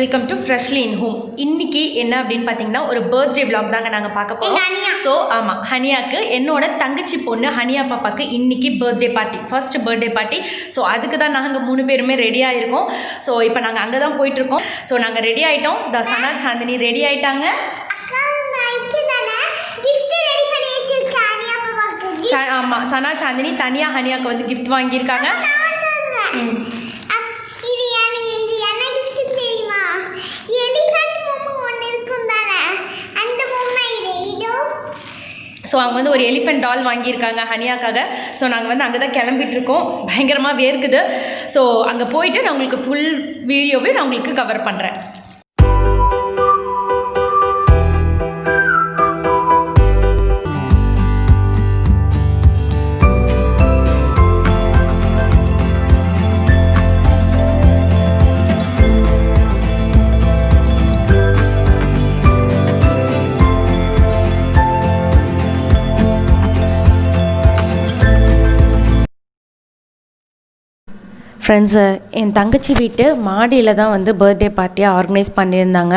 Welcome to freshly in home. இன்றைக்கி என்ன அப்படின்னு பார்த்தீங்கன்னா ஒரு பர்த்டே vlog தாங்க நாங்கள் பார்க்க போகிறோம். ஸோ ஆமாம், ஹனியாவுக்கு என்னோட தங்கச்சி பொண்ணு ஹனியா பாப்பாவுக்கு இன்றைக்கி birthday party, first birthday party. So அதுக்கு தான் நாங்கள் 3 பேருமே ரெடி ஆகிருக்கோம். ஸோ இப்போ நாங்கள் அங்கே தான் போயிட்டுருக்கோம். ஸோ நாங்கள் ரெடி ஆகிட்டோம். சனா சாந்தினி ரெடி ஆகிட்டாங்க. ஆமாம், சனா சாந்தினி தனியாக ஹனியாவுக்கு வந்து கிஃப்ட் வாங்கியிருக்காங்க. ஸோ அவங்க வந்து ஒரு எலிஃபென்ட் டால் வாங்கியிருக்காங்க ஹனியாக்காக. ஸோ நாங்கள் வந்து அங்கே தான் கிளம்பிட்டுருக்கோம். பயங்கரமாக வேர்க்குது. ஸோ அங்கே போயிட்டு நான் உங்களுக்கு ஃபுல் வீடியோவே நான் உங்களுக்கு கவர் பண்ணுறேன். ஃப்ரெண்ட்ஸு, என் தங்கச்சி வீட்டு மாடியில் தான் வந்து பர்த்டே பார்ட்டியாக ஆர்கனைஸ் பண்ணியிருந்தாங்க.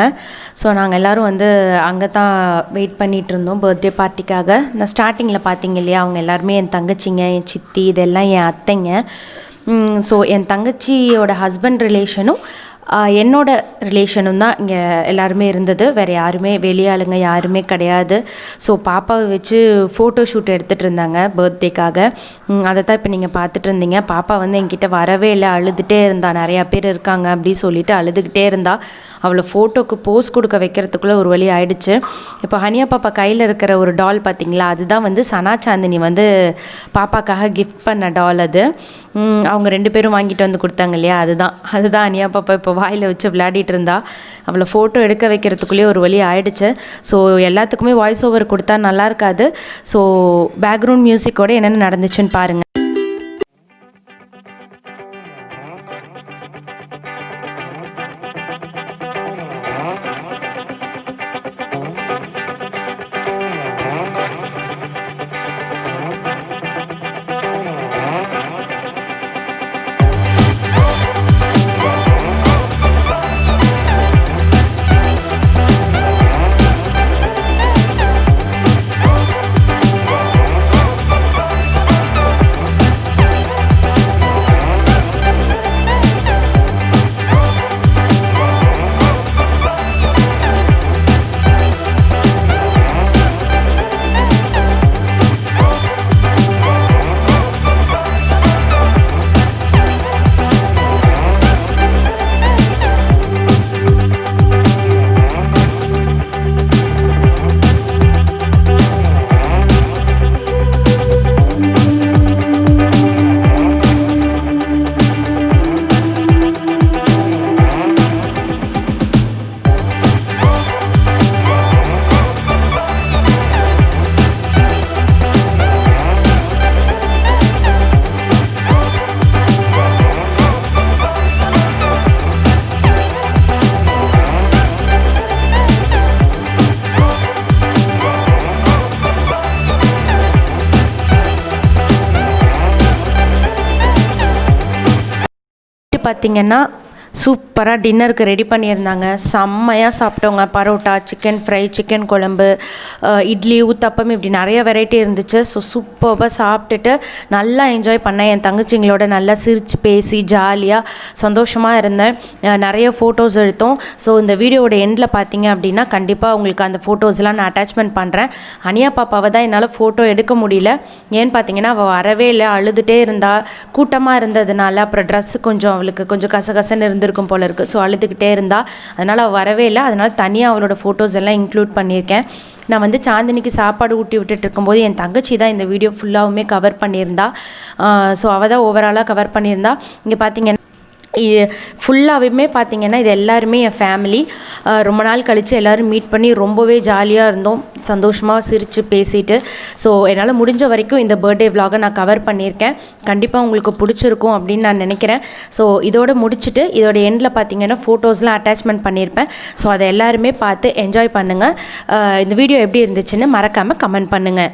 ஸோ நாங்கள் எல்லோரும் வந்து அங்கே தான் வெயிட் பண்ணிகிட்டு இருந்தோம் பர்த்டே பார்ட்டிக்காக. நான் ஸ்டார்டிங்கில் பார்த்தீங்க இல்லையா, அவங்க எல்லாருமே என் தங்கச்சிங்க, என் சித்தி, இதெல்லாம் என் அத்தைங்க. ஸோ என் தங்கச்சியோட ஹஸ்பண்ட் ரிலேஷனும் என்னோட ரிலேஷனும் தான் இங்கே எல்லாருமே இருந்தது. வேறு யாருமே வெளியாளுங்க யாருமே கிடையாது. ஸோ பாப்பாவை வச்சு ஃபோட்டோ ஷூட் எடுத்துகிட்டு இருந்தாங்க பர்த்டேக்காக. அதை தான் இப்போ நீங்கள் பார்த்துட்டு இருந்தீங்க. பாப்பா வந்து என்கிட்ட வரவே இல்லை, அழுதுகிட்டே இருந்தா. நிறையா பேர் இருக்காங்க அப்படின்னு சொல்லிட்டு அழுதுகிட்டே இருந்தா. அவளை ஃபோட்டோக்கு போஸ் கொடுக்க வைக்கிறதுக்குள்ளே ஒரு வழி ஆயிடுச்சு. இப்போ ஹனியா பாப்பா கையில் இருக்கிற ஒரு டால் பார்த்திங்களா, அதுதான் வந்து சனா சாந்தினி வந்து பாப்பாக்காக கிஃப்ட் பண்ண டால். அது அவங்க 2 பேரும் வாங்கிட்டு வந்து கொடுத்தாங்க இல்லையா, அதுதான் ஹனியா பாப்பா இப்போ வாயில் வச்சு விளையாடிட்டு இருந்தா. அவளை ஃபோட்டோ எடுக்க வைக்கிறதுக்குள்ளேயே ஒரு வழி ஆயிடுச்சு. ஸோ எல்லாத்துக்குமே வாய்ஸ் ஓவர் கொடுத்தா நல்லா இருக்காது. ஸோ பேக்ரவுண்ட் மியூசிக்கோட என்னென்ன நடந்துச்சுன்னு பாருங்கள். பார்த்திங்கன்னா சூப்பராக டின்னருக்கு ரெடி பண்ணியிருந்தாங்க. செம்மையாக சாப்பிட்டவங்க. பரோட்டா, சிக்கன் ஃப்ரை, சிக்கன் குழம்பு, இட்லி, ஊத்தப்பம், இப்படி நிறைய வெரைட்டி இருந்துச்சு. ஸோ சூப்பராக சாப்பிட்டுட்டு நல்லா என்ஜாய் பண்ணேன். என் தங்கச்சிங்களோட நல்லா சிரித்து பேசி ஜாலியாக சந்தோஷமாக இருந்தேன். நிறைய ஃபோட்டோஸ் எடுத்தோம். ஸோ இந்த வீடியோவோட எண்டில் பார்த்தீங்க அப்படின்னா கண்டிப்பாக உங்களுக்கு அந்த ஃபோட்டோஸ்லாம் நான் அட்டாச்மெண்ட் பண்ணுறேன். ஹனியா பாப்பாவை தான் என்னால் ஃபோட்டோ எடுக்க முடியல. ஏன்னு பார்த்தீங்கன்னா அவள் வரவே இல்லை, அழுதுகிட்டே இருந்தா. கூட்டமாக இருந்ததுனால அப்புறம் ட்ரெஸ்ஸு கொஞ்சம் அவளுக்கு கொஞ்சம் கசகசன்னு இருந்திருக்கும் போல இருக்குது. ஸோ அழுதுகிட்டே இருந்தா. அதனால் அவள் வரவே இல்லை. அதனால் தனியாக அவளோட ஃபோட்டோஸ் எல்லாம் இன்க்ளூட் பண்ணியிருக்கேன். நான் வந்து சாந்தினிக்கு சாப்பாடு ஊட்டி விட்டுட்டு இருக்கும்போது என் தங்கச்சி தான் இந்த வீடியோ ஃபுல்லாகவுமே கவர் பண்ணியிருந்தா. ஸோ அவள் தான் ஓவராலாக கவர் பண்ணியிருந்தா. இங்கே பார்த்தீங்கன்னா ஃபுல்லாகவே பார்த்திங்கன்னா இது எல்லாருமே என் ஃபேமிலி. ரொம்ப நாள் கழித்து எல்லோரும் மீட் பண்ணி ரொம்பவே ஜாலியாக இருந்தோம், சந்தோஷமாக சிரித்து பேசிட்டு. ஸோ என்னால் முடிஞ்ச வரைக்கும் இந்த பர்த்டே vlog நான் கவர் பண்ணியிருக்கேன். கண்டிப்பாக உங்களுக்கு பிடிச்சிருக்கும் அப்படின்னு நான் நினைக்கிறேன். ஸோ இதோட முடிச்சுட்டு இதோட எண்டில் பார்த்திங்கன்னா ஃபோட்டோஸ்லாம் அட்டாச்மெண்ட் பண்ணியிருப்பேன். ஸோ அதை எல்லாருமே பார்த்து என்ஜாய் பண்ணுங்கள். இந்த வீடியோ எப்படி இருந்துச்சுன்னு மறக்காமல் கமெண்ட் பண்ணுங்கள்.